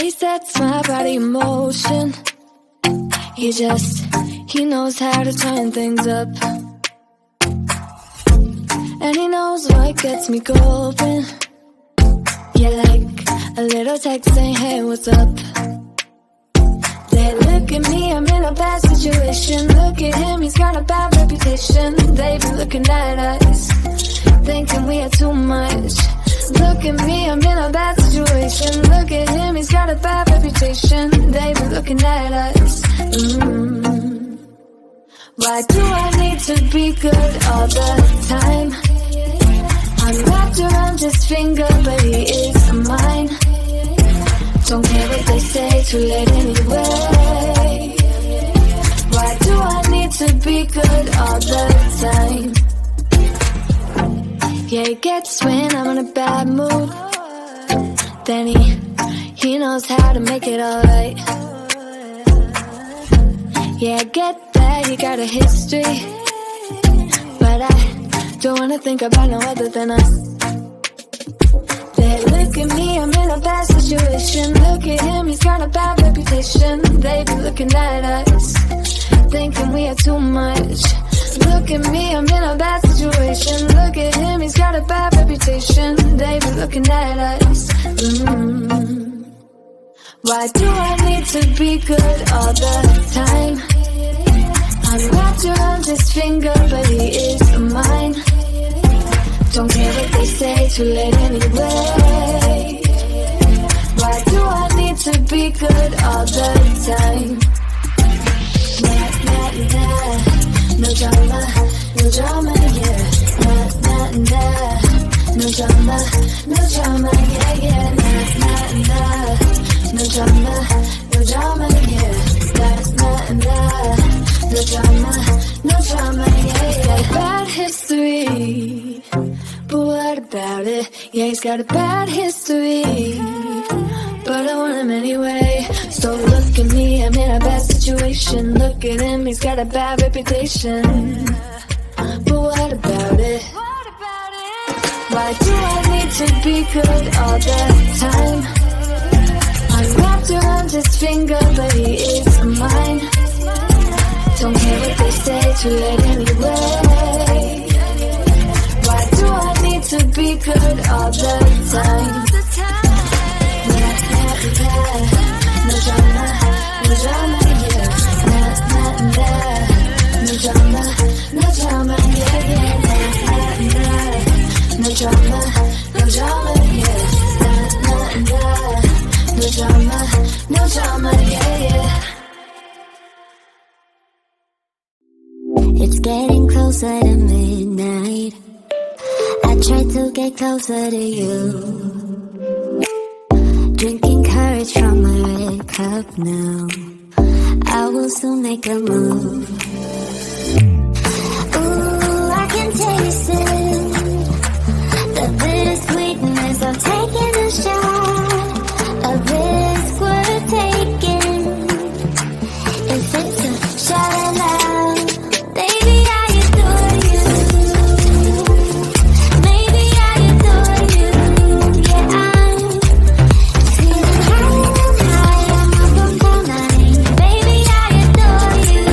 he sets my body in motion. He knows how to turn things up. And he knows what gets me going. Yeah, like a little text saying, hey, what's up? They look at me, I'm in a bad situation. Look at him, he's got a bad reputation. They be looking at us, thinking we are too much. Look at me, I'm in a bad situation. Look at him, he's got a bad reputation. They be looking at us. Why do I need to be good all the time? I'm wrapped around his finger, but he is mine. Don't care what they say, too late anyway. Why do I need to be good all the time? Yeah, he gets when I'm in a bad mood. Then he knows how to make it alright. Yeah, I get that he got a history, but I don't wanna think about no other than us. They look at me, I'm in a bad situation. Look at him, he's got a bad reputation. They be looking at us, thinking we are too much. Look at me, I'm in a bad situation. Look at him, he's got a bad reputation. They be looking at us. Why do I need to be good all the time? I'm wrapped around his finger, but he is mine. Don't care what they say, too late anyway. Why do I need to be good all the time? Nah, nah, nah. No drama, no drama, yeah. Nah, nah, nah. No drama, yeah, yeah. Nah, nah, nah. No drama, yeah. Nah, nah, nah. No drama, yeah, yeah. Bad history, but what about it? Yeah, he's got a bad history, but I want him anyway. So look at me, I'm in a bad situation. Look at him, he's got a bad reputation, but what about it? Why do I need to be good all the time? I'm wrapped around his finger, but he is mine. Don't care what they say, too late anyway. Why do I need to be good all the time? Nah, nah, nah. No drama, yeah. Nah, nah, nah. No drama, yeah, yeah. Nah, nah, nah. No drama, yeah. Nah, nah, nah. No drama, yeah, yeah. It's getting closer to midnight. I try to get closer to you. Drinking courage from my red cup now. I will soon make a move. Ooh, I can taste it. The bittersweetness of taking a shot. A risk worth taking. If it's a shot at love, baby, I adore you. Maybe I adore you. Yeah, I'm feeling high, I'm up all night. Baby, I adore you.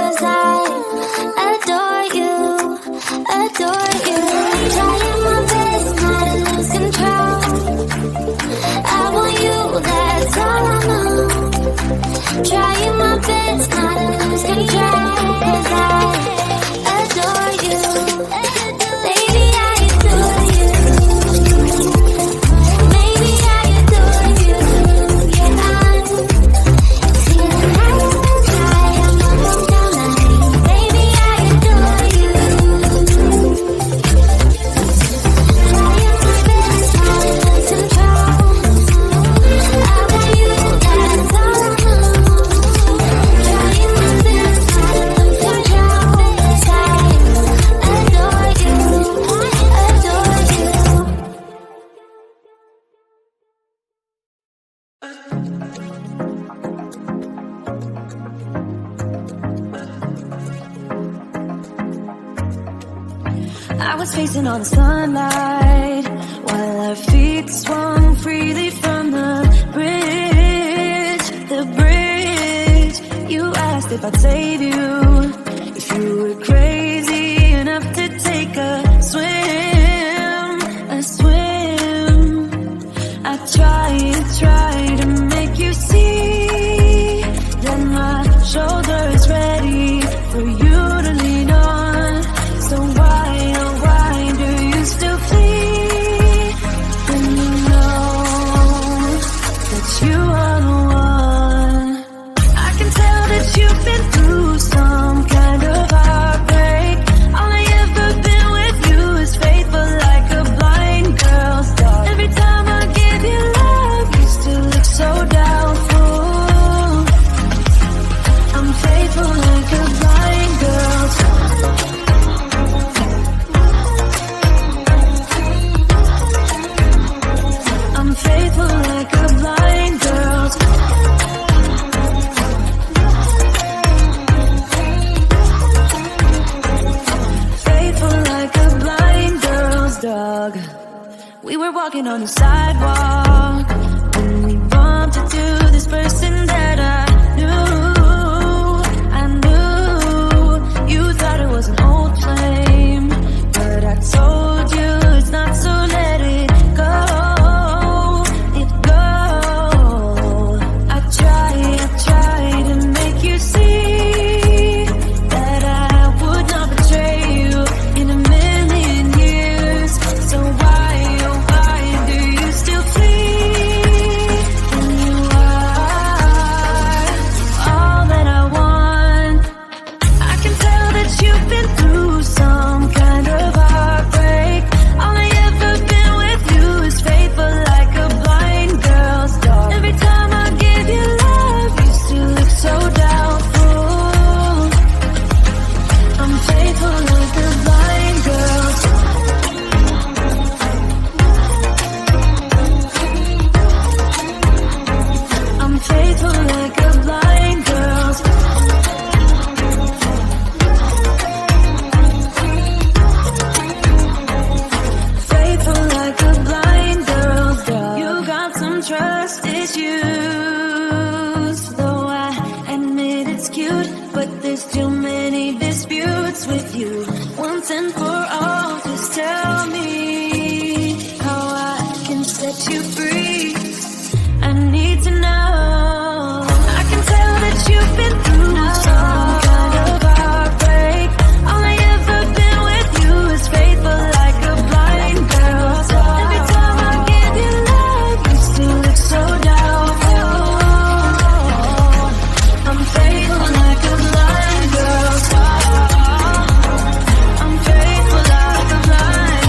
'cause I adore you, adore you. Trying my best not to lose control. I want you, that's all I know. Trying my best not to lose control, 'cause I adore you. Baby, I adore you. Baby, I adore you. Yeah, I'm feeling high, I'm almost down line. Baby, I adore you. Trying my best not to lose control. I want you, that's all I know. Trying my best not to lose control, 'cause I adore you, adore you. I was facing all the sunlight while our feet swung freely from the bridge. The bridge. You asked if I'd save you, if you were crazy enough to take a swim, a swim. I tried to make you see that my shoulder is ready for you to lean on. So why, oh why do you still flee when you know that you are the one? I can tell that you've been through some kind of heartbreak. All I ever been with you is faithful like a blind girl's dog. Every time I give you love, you still look so doubtful. I'm faithful like a blind girl's dog. I'm faithful like a blind girl's faithful like a blind girl's dog. We were walking on the sidewalk when we bumped into this person that I knew. You thought it was an old flame, but I told you it's not, so let it go. It go. I tried to make you see that I would not betray you in a million years. So why, oh why do you still flee when you are all that I want? I can tell that you've been through some kind of heartbreak. All I ever been with you is faithful like a blind girl's dog. Every time I give you love, you still look so doubtful. I'm faithful like a blind girl's dog. I'm faithful like a blind girl's dog. Faithful like a blind girl's dog. You got some trust issues, though I admit it's cute, but there's too many disputes with you. Once and for all, just tell me how I can set you free. I need to know. I can tell that you've been through some kind of heartbreak. All I ever been with you is faithful like a blind girl's dog. Every time I give you love, you still look so doubtful. I'm faithful like a blind girl's dog. I'm faithful like a blind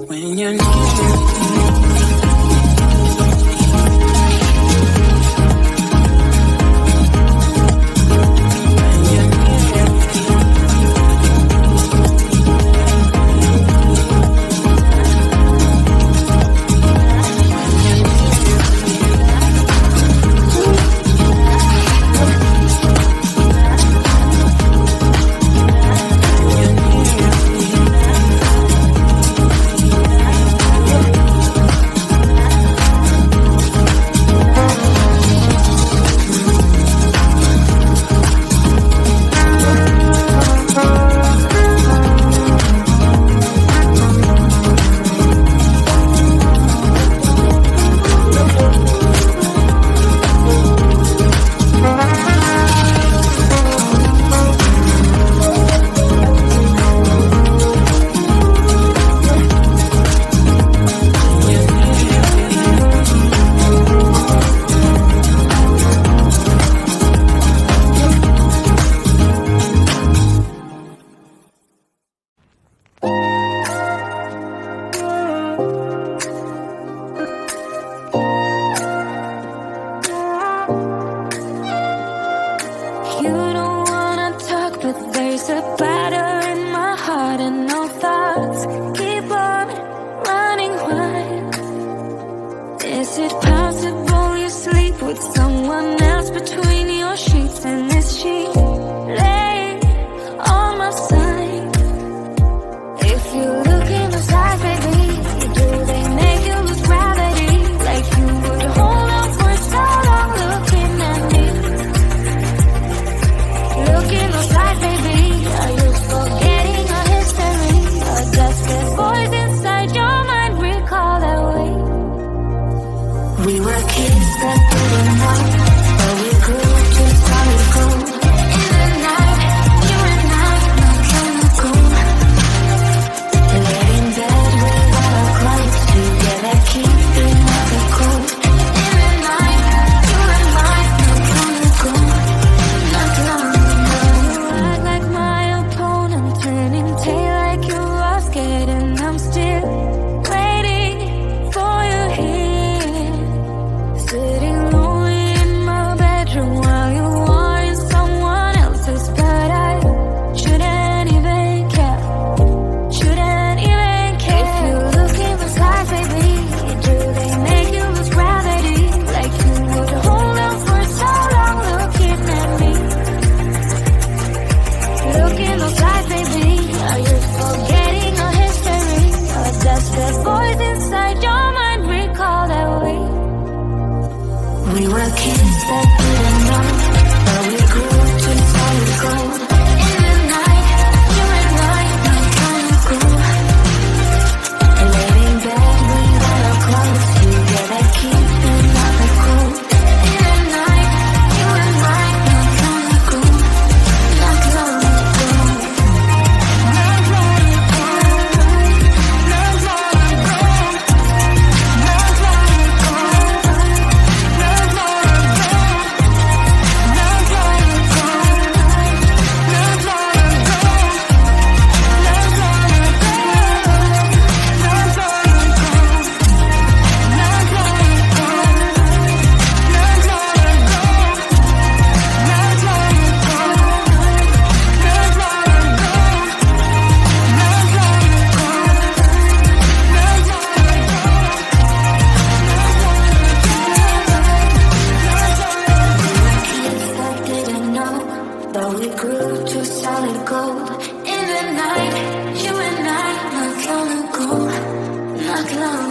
When you're near Not long.